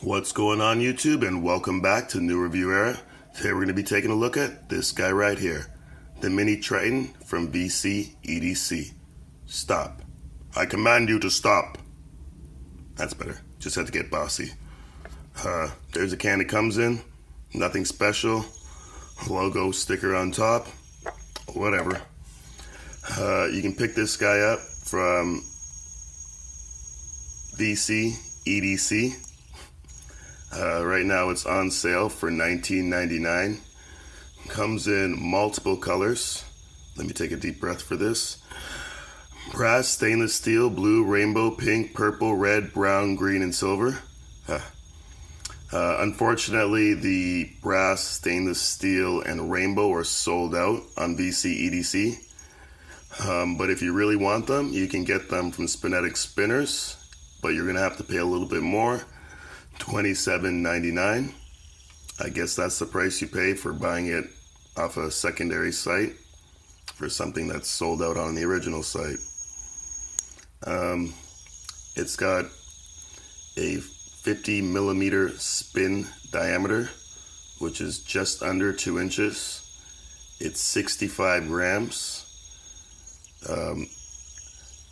What's going on YouTube, and welcome back to New Review Era. Today we're going to be taking a look at this guy right here, the Mini Triton from VC EDC. Stop. I command you to stop. That's better. Just had to get bossy. There's a can it comes in. Nothing special. Logo sticker on top. Whatever. You can pick this guy up from VC EDC. Right now it's on sale for $19.99. Comes in multiple colors. Let me take a deep breath for this. Brass, stainless steel, blue, rainbow, pink, purple, red, brown, green, and silver. Unfortunately, the brass, stainless steel, and rainbow are sold out on VC EDC. But if you really want them, you can get them from Spinetic Spinners, but you're going to have to pay a little bit more. $27.99. I guess that's the price you pay for buying it off a secondary site for something that's sold out on the original site. It's got a 50 millimeter spin diameter, which is just under 2 inches. It's 65 grams.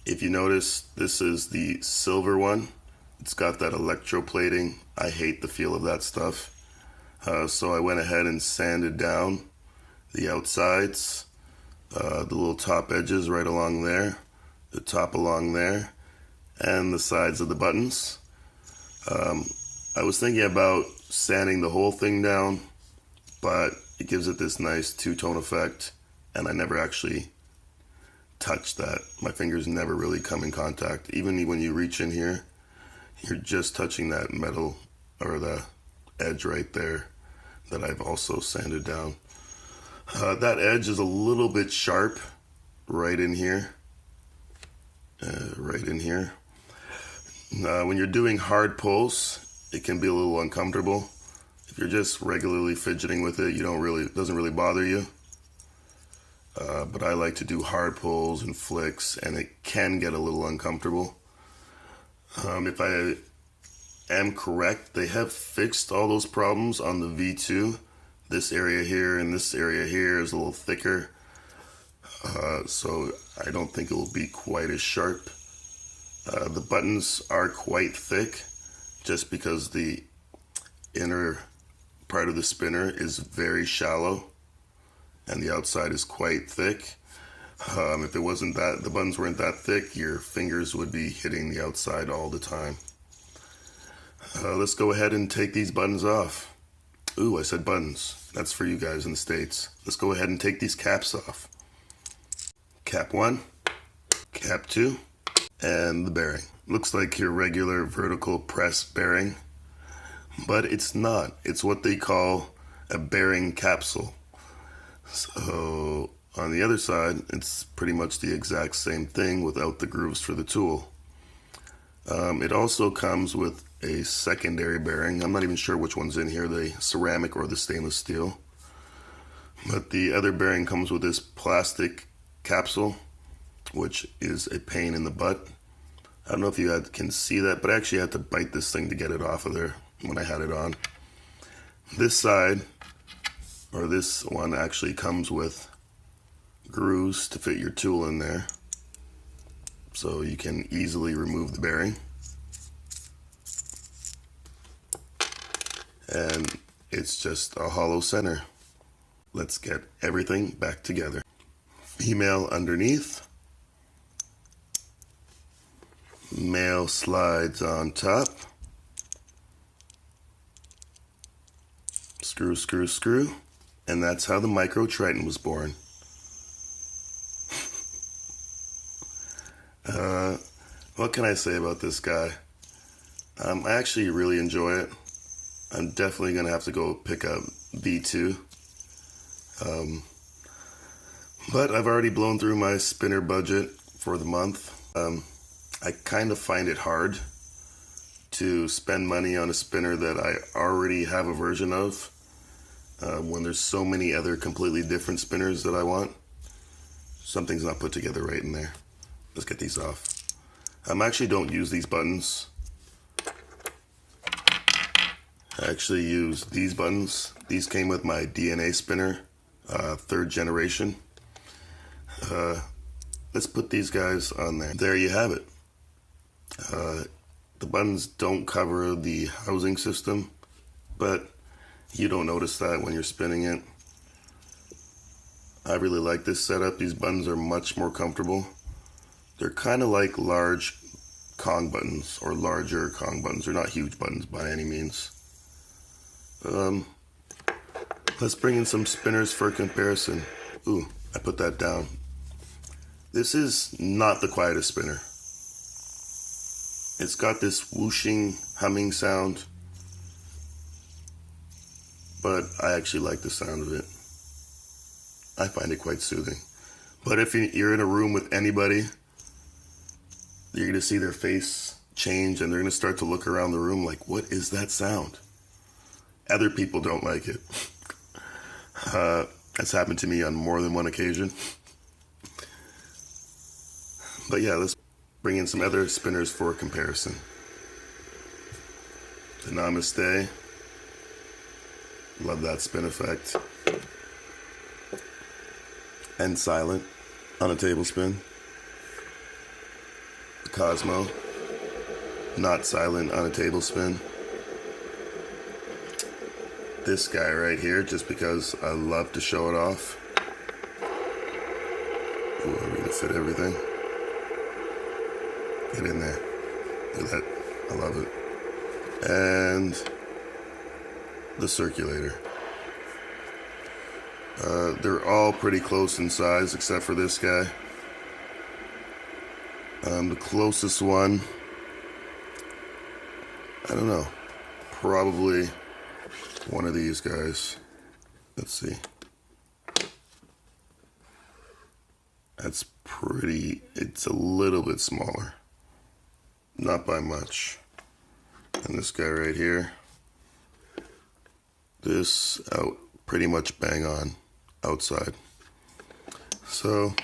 If you notice, this is the silver one. It's got that electroplating. I hate the feel of that stuff. So I went ahead and sanded down the outsides, the little top edges right along there, the top along there, and the sides of the buttons. I was thinking about sanding the whole thing down, but it gives it this nice two-tone effect, and I never actually touched that. My fingers never really come in contact. Even when you reach in here, you're just touching that metal or the edge right there that I've also sanded down. That edge is a little bit sharp right in here. When you're doing hard pulls, it can be a little uncomfortable. If you're just regularly fidgeting with it, it doesn't really bother you. But I like to do hard pulls and flicks, and it can get a little uncomfortable. If I am correct, they have fixed all those problems on the V2. This area here and this area here is a little thicker, so I don't think it will be quite as sharp. The buttons are quite thick, just because the inner part of the spinner is very shallow and the outside is quite thick. If it wasn't that, the buttons weren't that thick, your fingers would be hitting the outside all the time. Let's go ahead and take these buttons off. Ooh, I said buttons. That's for you guys in the States. Let's go ahead and take these caps off. Cap 1, cap 2, and the bearing. Looks like your regular vertical press bearing, but it's not. It's what they call a bearing capsule. So on the other side, it's pretty much the exact same thing without the grooves for the tool. It also comes with a secondary bearing. I'm not even sure which one's in here, the ceramic or the stainless steel. But the other bearing comes with this plastic capsule, which is a pain in the butt. I don't know if you can see that, but I actually had to bite this thing to get it off of there when I had it on. This side, or this one, actually comes with grooves to fit your tool in there, so you can easily remove the bearing. And it's just a hollow center. Let's get everything back together. Female underneath. Male slides on top. Screw, screw, screw. And that's how the Micro Triton was born. What can I say about this guy? I actually really enjoy it. I'm definitely going to have to go pick up V2. But I've already blown through my spinner budget for the month. I kind of find it hard to spend money on a spinner that I already have a version of, when there's so many other completely different spinners that I want. Something's not put together right in there. Let's get these off. I actually don't use these buttons. I actually use these buttons. These came with my DNA spinner, 3rd generation. Let's put these guys on there. There you have it. The buttons don't cover the housing system, but you don't notice that when you're spinning it. I really like this setup. These buttons are much more comfortable. They're kind of like large Kong buttons, or larger Kong buttons. They're not huge buttons by any means. Let's bring in some spinners for comparison. Ooh, I put that down. This is not the quietest spinner. It's got this whooshing, humming sound, but I actually like the sound of it. I find it quite soothing. But if you're in a room with anybody, you're going to see their face change and they're going to start to look around the room like, what is that sound? Other people don't like it. That's happened to me on more than one occasion. But yeah, let's bring in some other spinners for comparison. The Namaste. Love that spin effect. And Silent on a table spin. The Cosmo. Not silent on a table spin. This guy right here, just because I love to show it off. Ooh, are we gonna fit everything? Get in there. Look at that. I love it. And the circulator. They're all pretty close in size except for this guy. The closest one, I don't know, probably one of these guys. Let's see. That's pretty, it's a little bit smaller. Not by much. And this guy right here, this out pretty much bang on outside. So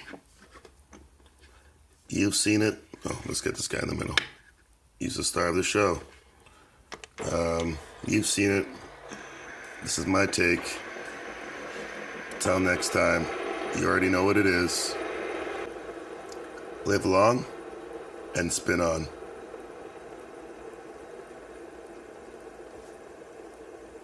you've seen it. Oh, let's get this guy in the middle. He's the star of the show. You've seen it. This is my take. Till next time, you already know what it is. Live long and spin on.